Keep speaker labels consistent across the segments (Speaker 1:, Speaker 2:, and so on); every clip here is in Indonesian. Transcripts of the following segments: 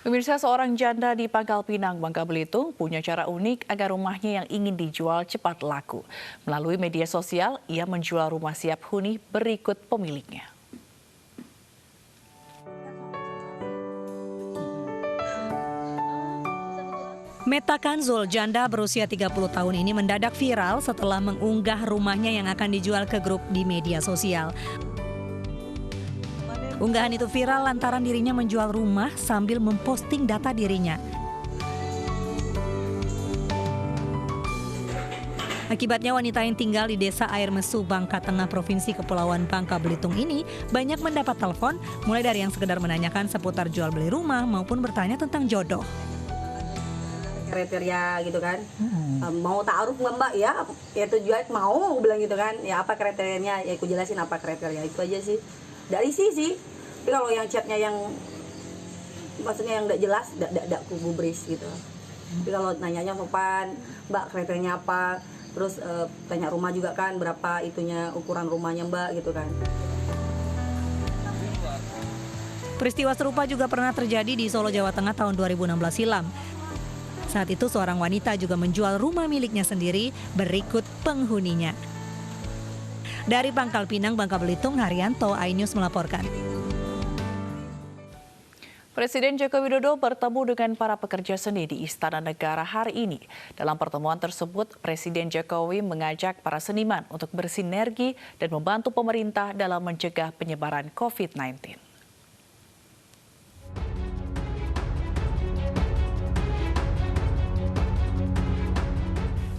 Speaker 1: Pemirsa, seorang janda di Pangkal Pinang, Bangka Belitung punya cara unik agar rumahnya yang ingin dijual cepat laku. Melalui media sosial, ia menjual rumah siap huni berikut pemiliknya.
Speaker 2: Meta Kanzul, janda berusia 30 tahun ini mendadak viral setelah mengunggah rumahnya yang akan dijual ke grup di media sosial. Unggahan itu viral lantaran dirinya menjual rumah sambil memposting data dirinya. Akibatnya wanita yang tinggal di Desa Air Mesu, Bangka Tengah, Provinsi Kepulauan Bangka Belitung ini banyak mendapat telepon, mulai dari yang sekedar menanyakan seputar jual beli rumah maupun bertanya tentang jodoh.
Speaker 3: Kriteria gitu kan, mau ta'aruf nggak mbak ya tujuan mau bilang gitu kan, ya apa kriterianya, ya aku jelasin apa kriteria itu aja sih, dari sih. Tapi kalau yang chatnya yang maksudnya yang nggak jelas, nggak aku gubris gitu. Tapi kalau nanyanya sopan, mbak kriterianya apa, terus tanya rumah juga kan, berapa itunya ukuran rumahnya mbak gitu kan.
Speaker 2: Peristiwa serupa juga pernah terjadi di Solo, Jawa Tengah tahun 2016 silam. Saat itu seorang wanita juga menjual rumah miliknya sendiri berikut penghuninya. Dari Pangkal Pinang, Bangka Belitung, Haryanto, iNews melaporkan.
Speaker 1: Presiden Joko Widodo bertemu dengan para pekerja seni di Istana Negara hari ini. Dalam pertemuan tersebut, Presiden Jokowi mengajak para seniman untuk bersinergi dan membantu pemerintah dalam mencegah penyebaran COVID-19.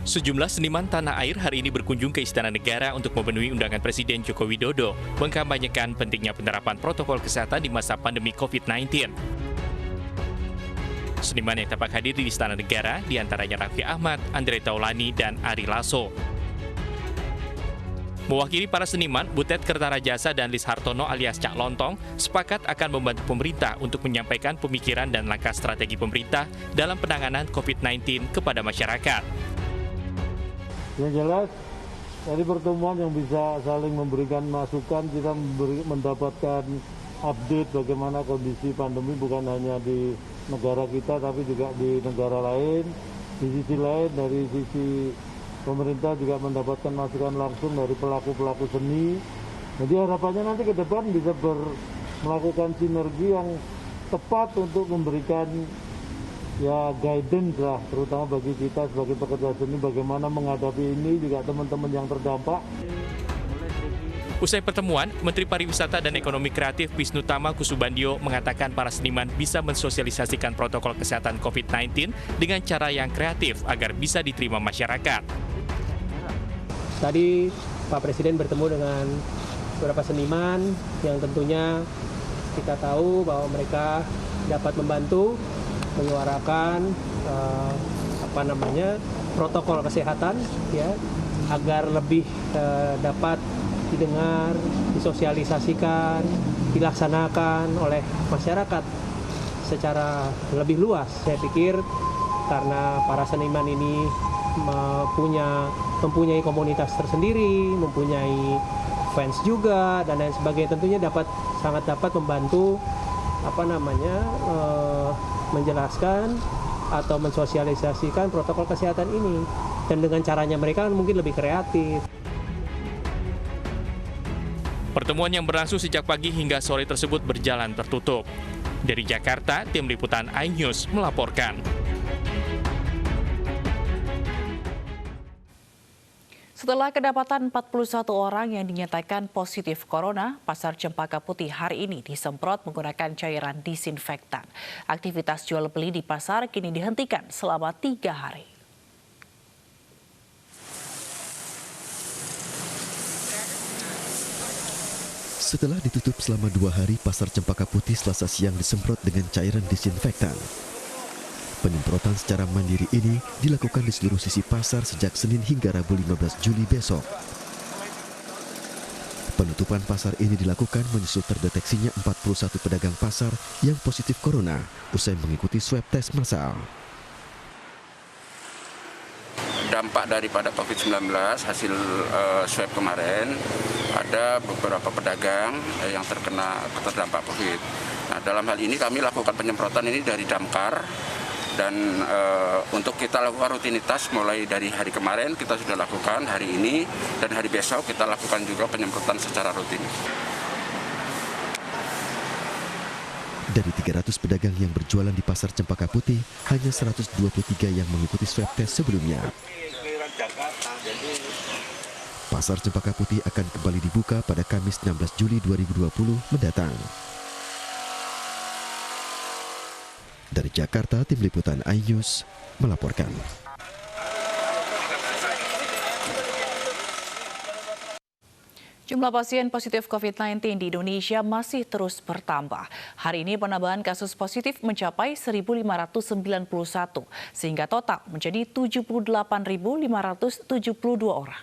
Speaker 4: Sejumlah seniman tanah air hari ini berkunjung ke Istana Negara untuk memenuhi undangan Presiden Joko Widodo mengkampanyekan pentingnya penerapan protokol kesehatan di masa pandemi COVID-19. Seniman yang tampak hadir di Istana Negara diantaranya Raffi Ahmad, Andre Taulani, dan Ari Lasso. Mewakili para seniman, Butet Kertarajasa dan Lis Hartono alias Cak Lontong sepakat akan membantu pemerintah untuk menyampaikan pemikiran dan langkah strategi pemerintah dalam penanganan COVID-19 kepada masyarakat.
Speaker 5: Yang jelas, dari pertemuan yang bisa saling memberikan masukan, kita mendapatkan update bagaimana kondisi pandemi bukan hanya di negara kita, tapi juga di negara lain. Di sisi lain, dari sisi pemerintah juga mendapatkan masukan langsung dari pelaku-pelaku seni. Jadi harapannya nanti ke depan bisa melakukan sinergi yang tepat untuk memberikan guidance lah, terutama bagi kita sebagai pekerja seni bagaimana menghadapi ini, juga teman-teman yang terdampak.
Speaker 4: Usai pertemuan, Menteri Pariwisata dan Ekonomi Kreatif Wisnu Tama Kusubandio mengatakan para seniman bisa mensosialisasikan protokol kesehatan COVID-19 dengan cara yang kreatif agar bisa diterima masyarakat.
Speaker 6: Tadi Pak Presiden bertemu dengan beberapa seniman yang tentunya kita tahu bahwa mereka dapat membantu menyuarakan protokol kesehatan ya, agar lebih dapat didengar, disosialisasikan, dilaksanakan oleh masyarakat secara lebih luas. Saya pikir karena para seniman ini mempunyai komunitas tersendiri, mempunyai fans juga dan lain sebagainya, tentunya sangat dapat membantu menjelaskan atau mensosialisasikan protokol kesehatan ini, dan dengan caranya mereka mungkin lebih kreatif.
Speaker 4: Pertemuan yang berlangsung sejak pagi hingga sore tersebut berjalan tertutup. Dari Jakarta, tim liputan iNews melaporkan.
Speaker 1: Setelah kedapatan 41 orang yang dinyatakan positif corona, Pasar Cempaka Putih hari ini disemprot menggunakan cairan disinfektan. Aktivitas jual beli di pasar kini dihentikan selama 3 hari.
Speaker 7: Setelah ditutup selama 2 hari, Pasar Cempaka Putih Selasa siang disemprot dengan cairan disinfektan. Penyemprotan secara mandiri ini dilakukan di seluruh sisi pasar sejak Senin hingga Rabu 15 Juli besok. Penutupan pasar ini dilakukan menyusul terdeteksinya 41 pedagang pasar yang positif corona usai mengikuti swab tes massal.
Speaker 8: Dampak daripada COVID-19 hasil swab kemarin, ada beberapa pedagang yang terdampak COVID. Nah, dalam hal ini kami lakukan penyemprotan ini dari damkar, dan untuk kita lakukan rutinitas mulai dari hari kemarin kita sudah lakukan, hari ini dan hari besok kita lakukan juga penyemprotan secara rutin.
Speaker 7: Dari 300 pedagang yang berjualan di Pasar Cempaka Putih, hanya 123 yang mengikuti swab test sebelumnya. Pasar Cempaka Putih akan kembali dibuka pada Kamis 16 Juli 2020 mendatang. Dari Jakarta, Tim Liputan iNews melaporkan.
Speaker 1: Jumlah pasien positif COVID-19 di Indonesia masih terus bertambah. Hari ini penambahan kasus positif mencapai 1.591, sehingga total menjadi 78.572 orang.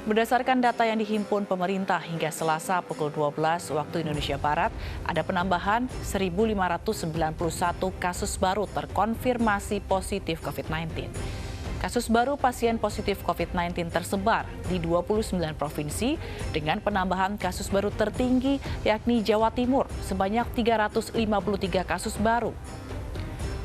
Speaker 1: Berdasarkan data yang dihimpun pemerintah hingga Selasa pukul 12 waktu Indonesia Barat, ada penambahan 1.591 kasus baru terkonfirmasi positif COVID-19. Kasus baru pasien positif COVID-19 tersebar di 29 provinsi dengan penambahan kasus baru tertinggi yakni Jawa Timur sebanyak 353 kasus baru.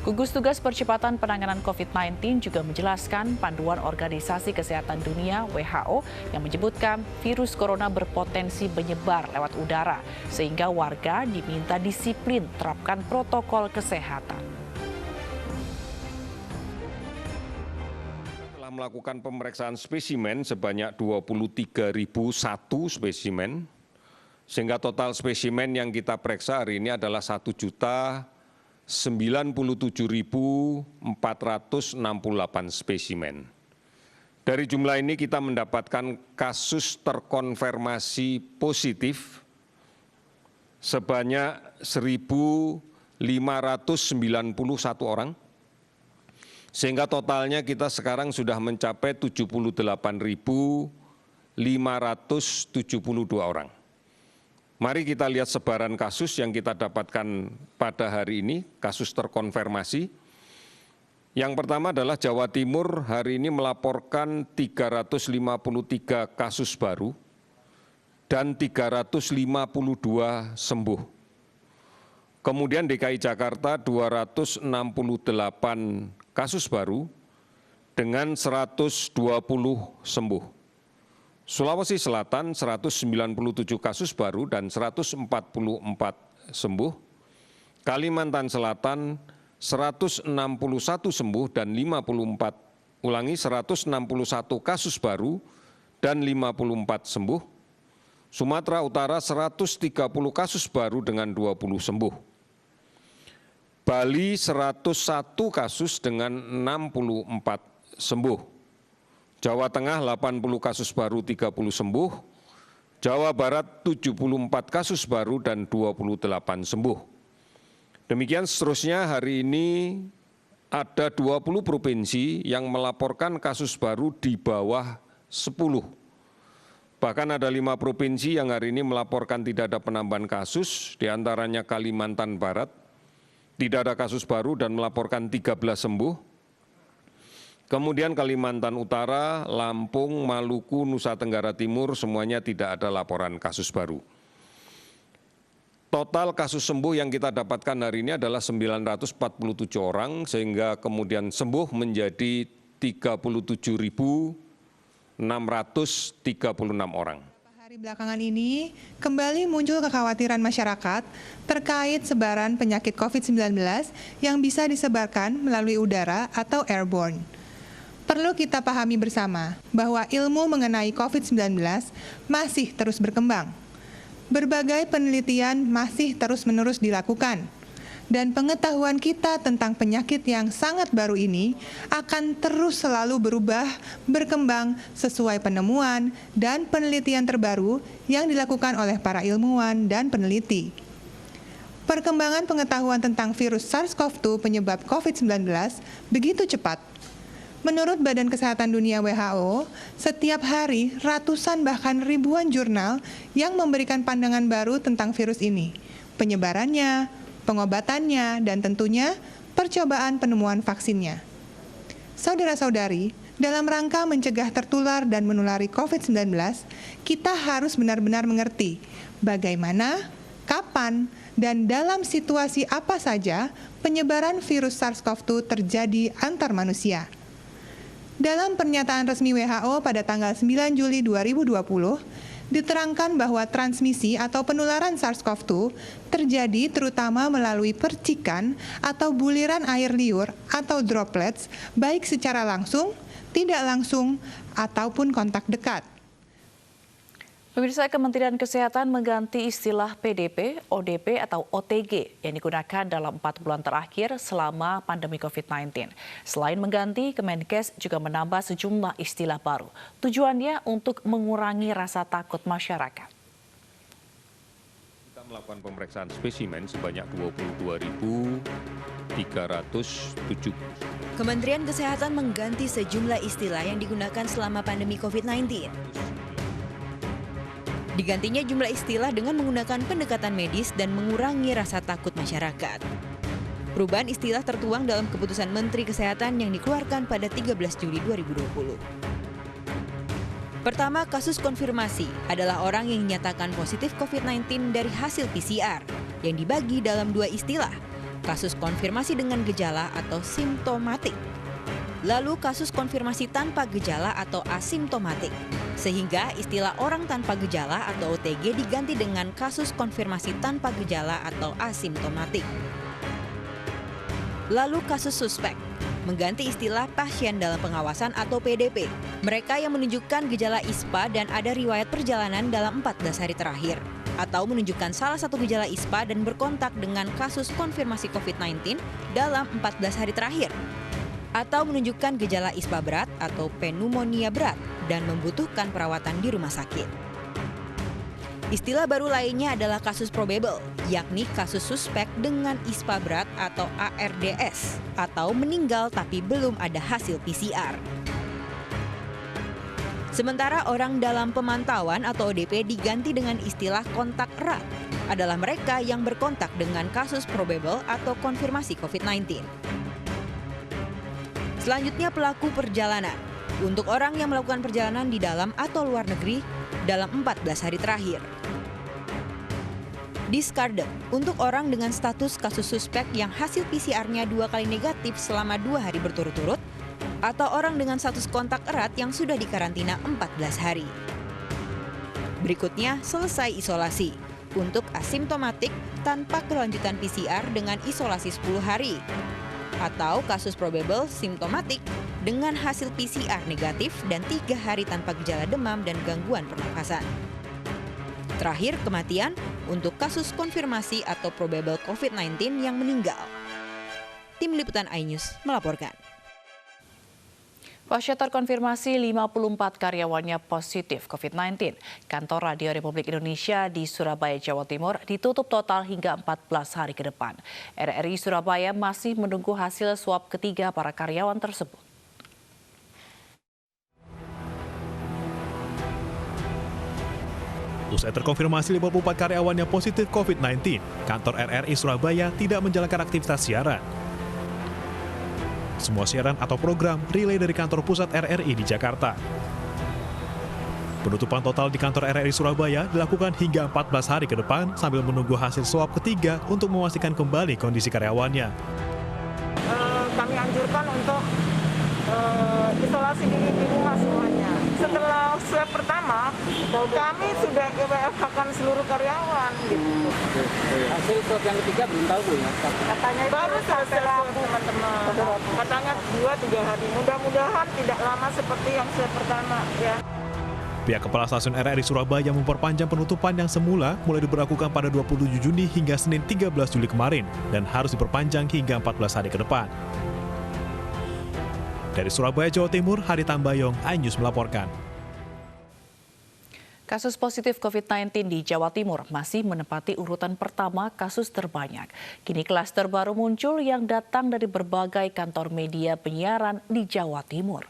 Speaker 1: Gugus Tugas Percepatan Penanganan COVID-19 juga menjelaskan panduan Organisasi Kesehatan Dunia (WHO) yang menyebutkan virus corona berpotensi menyebar lewat udara, sehingga warga diminta disiplin terapkan protokol kesehatan.
Speaker 9: Telah melakukan pemeriksaan spesimen sebanyak 23.001 spesimen, sehingga total spesimen yang kita periksa hari ini adalah 1.097.468 spesimen. Dari jumlah ini kita mendapatkan kasus terkonfirmasi positif sebanyak 1.591 orang, sehingga totalnya kita sekarang sudah mencapai 78.572 orang. Mari kita lihat sebaran kasus yang kita dapatkan pada hari ini, kasus terkonfirmasi. Yang pertama adalah Jawa Timur hari ini melaporkan 353 kasus baru dan 352 sembuh. Kemudian DKI Jakarta 268 kasus baru dengan 120 sembuh. Sulawesi Selatan 197 kasus baru dan 144 sembuh. Kalimantan Selatan 161 sembuh dan 161 kasus baru dan 54 sembuh. Sumatera Utara 130 kasus baru dengan 20 sembuh. Bali 101 kasus dengan 64 sembuh. Jawa Tengah 80 kasus baru 30 sembuh, Jawa Barat 74 kasus baru dan 28 sembuh. Demikian seterusnya hari ini ada 20 provinsi yang melaporkan kasus baru di bawah 10. Bahkan ada 5 provinsi yang hari ini melaporkan tidak ada penambahan kasus, diantaranya Kalimantan Barat, tidak ada kasus baru dan melaporkan 13 sembuh. Kemudian Kalimantan Utara, Lampung, Maluku, Nusa Tenggara Timur semuanya tidak ada laporan kasus baru. Total kasus sembuh yang kita dapatkan hari ini adalah 947 orang, sehingga kemudian sembuh menjadi 37.636 orang.
Speaker 10: Hari belakangan ini kembali muncul kekhawatiran masyarakat terkait sebaran penyakit COVID-19 yang bisa disebarkan melalui udara atau airborne. Perlu kita pahami bersama bahwa ilmu mengenai COVID-19 masih terus berkembang. Berbagai penelitian masih terus-menerus dilakukan. Dan pengetahuan kita tentang penyakit yang sangat baru ini akan terus selalu berubah, berkembang sesuai penemuan dan penelitian terbaru yang dilakukan oleh para ilmuwan dan peneliti. Perkembangan pengetahuan tentang virus SARS-CoV-2 penyebab COVID-19 begitu cepat. Menurut Badan Kesehatan Dunia (WHO), setiap hari ratusan bahkan ribuan jurnal yang memberikan pandangan baru tentang virus ini, penyebarannya, pengobatannya, dan tentunya percobaan penemuan vaksinnya. Saudara-saudari, dalam rangka mencegah tertular dan menulari COVID-19, kita harus benar-benar mengerti bagaimana kapan, dan dalam situasi apa saja penyebaran virus SARS-CoV-2 terjadi antar manusia. Dalam pernyataan resmi WHO pada tanggal 9 Juli 2020, diterangkan bahwa transmisi atau penularan SARS-CoV-2 terjadi terutama melalui percikan atau buliran air liur atau droplets, baik secara langsung, tidak langsung, ataupun kontak dekat.
Speaker 1: Pemirsa, Kementerian Kesehatan mengganti istilah PDP, ODP atau OTG yang digunakan dalam 4 bulan terakhir selama pandemi COVID-19. Selain mengganti, Kemenkes juga menambah sejumlah istilah baru. Tujuannya untuk mengurangi rasa takut masyarakat.
Speaker 9: Kita melakukan pemeriksaan spesimen sebanyak 22.307.
Speaker 11: Kementerian Kesehatan mengganti sejumlah istilah yang digunakan selama pandemi COVID-19. Digantinya jumlah istilah dengan menggunakan pendekatan medis dan mengurangi rasa takut masyarakat. Perubahan istilah tertuang dalam keputusan Menteri Kesehatan yang dikeluarkan pada 13 Juli 2020. Pertama, kasus konfirmasi adalah orang yang dinyatakan positif COVID-19 dari hasil PCR yang dibagi dalam 2 istilah, kasus konfirmasi dengan gejala atau simptomatik. Lalu kasus konfirmasi tanpa gejala atau asimptomatik, sehingga istilah orang tanpa gejala atau OTG diganti dengan kasus konfirmasi tanpa gejala atau asimptomatik. Lalu kasus suspek, mengganti istilah pasien dalam pengawasan atau PDP, mereka yang menunjukkan gejala ISPA dan ada riwayat perjalanan dalam 14 hari terakhir, atau menunjukkan salah satu gejala ISPA dan berkontak dengan kasus konfirmasi COVID-19 dalam 14 hari terakhir, atau menunjukkan gejala ISPA berat atau pneumonia berat dan membutuhkan perawatan di rumah sakit. Istilah baru lainnya adalah kasus probable, yakni kasus suspek dengan ISPA berat atau ARDS, atau meninggal tapi belum ada hasil PCR. Sementara orang dalam pemantauan atau ODP diganti dengan istilah kontak erat, adalah mereka yang berkontak dengan kasus probable atau konfirmasi COVID-19. Selanjutnya pelaku perjalanan, untuk orang yang melakukan perjalanan di dalam atau luar negeri dalam 14 hari terakhir. Discarded, untuk orang dengan status kasus suspek yang hasil PCR-nya 2 kali negatif selama 2 hari berturut-turut, atau orang dengan status kontak erat yang sudah dikarantina 14 hari. Berikutnya, selesai isolasi, untuk asimptomatik tanpa kelanjutan PCR dengan isolasi 10 hari. Atau kasus probable simptomatik dengan hasil PCR negatif dan 3 hari tanpa gejala demam dan gangguan pernafasan. Terakhir, kematian untuk kasus konfirmasi atau probable COVID-19 yang meninggal. Tim Liputan iNews melaporkan.
Speaker 1: Pasca terkonfirmasi 54 karyawannya positif COVID-19, Kantor Radio Republik Indonesia di Surabaya, Jawa Timur ditutup total hingga 14 hari ke depan. RRI Surabaya masih menunggu hasil swab ketiga para karyawan tersebut.
Speaker 12: Usai terkonfirmasi 54 karyawannya positif COVID-19, Kantor RRI Surabaya tidak menjalankan aktivitas siaran. Semua siaran atau program relay dari kantor pusat RRI di Jakarta. Penutupan total di kantor RRI Surabaya dilakukan hingga 14 hari ke depan sambil menunggu hasil swab ketiga untuk memastikan kembali kondisi karyawannya.
Speaker 13: Kami anjurkan untuk isolasi diri di rumah semuanya. Setelah swab pertama, kami sudah WFH-kan seluruh karyawan. Gitu.
Speaker 6: Hasil swab yang ketiga belum tahu Bu ya?
Speaker 13: Katanya baru setelah teman-teman. Katanya 2-3 hari. Mudah-mudahan tidak lama seperti yang swab pertama ya.
Speaker 12: Pihak Kepala Stasiun RRI Surabaya memperpanjang penutupan yang semula mulai diberlakukan pada 27 Juni hingga Senin 13 Juli kemarin dan harus diperpanjang hingga 14 hari ke depan. Dari Surabaya, Jawa Timur, Hari Tambayong, iNews melaporkan.
Speaker 1: Kasus positif COVID-19 di Jawa Timur masih menempati urutan pertama kasus terbanyak. Kini klaster baru muncul yang datang dari berbagai kantor media penyiaran di Jawa Timur.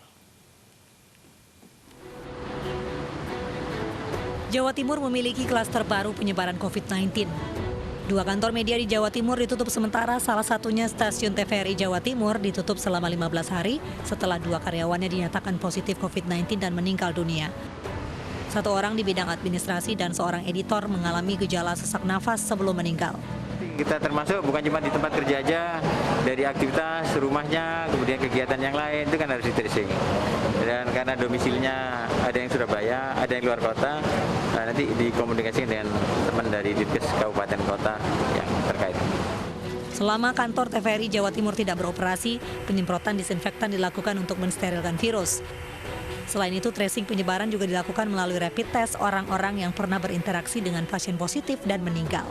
Speaker 2: Jawa Timur memiliki klaster baru penyebaran COVID-19. 2 kantor media di Jawa Timur ditutup sementara, salah satunya stasiun TVRI Jawa Timur ditutup selama 15 hari setelah 2 karyawannya dinyatakan positif COVID-19 dan meninggal dunia. 1 orang di bidang administrasi dan seorang editor mengalami gejala sesak nafas sebelum meninggal.
Speaker 14: Kita termasuk bukan cuma di tempat kerja aja, dari aktivitas rumahnya, kemudian kegiatan yang lain itu kan harus di tracing. Dan karena domisilinya ada yang Surabaya, ada yang luar kota, nanti dikomunikasikan dengan teman dari Dinkes Kabupaten Kota yang terkait.
Speaker 2: Selama kantor TVRI Jawa Timur tidak beroperasi, penyemprotan disinfektan dilakukan untuk mensterilkan virus. Selain itu, tracing penyebaran juga dilakukan melalui rapid test orang-orang yang pernah berinteraksi dengan pasien positif dan meninggal.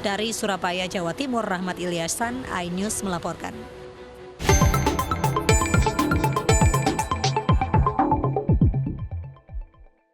Speaker 2: Dari Surabaya, Jawa Timur, Rahmat Ilyasan, iNews melaporkan.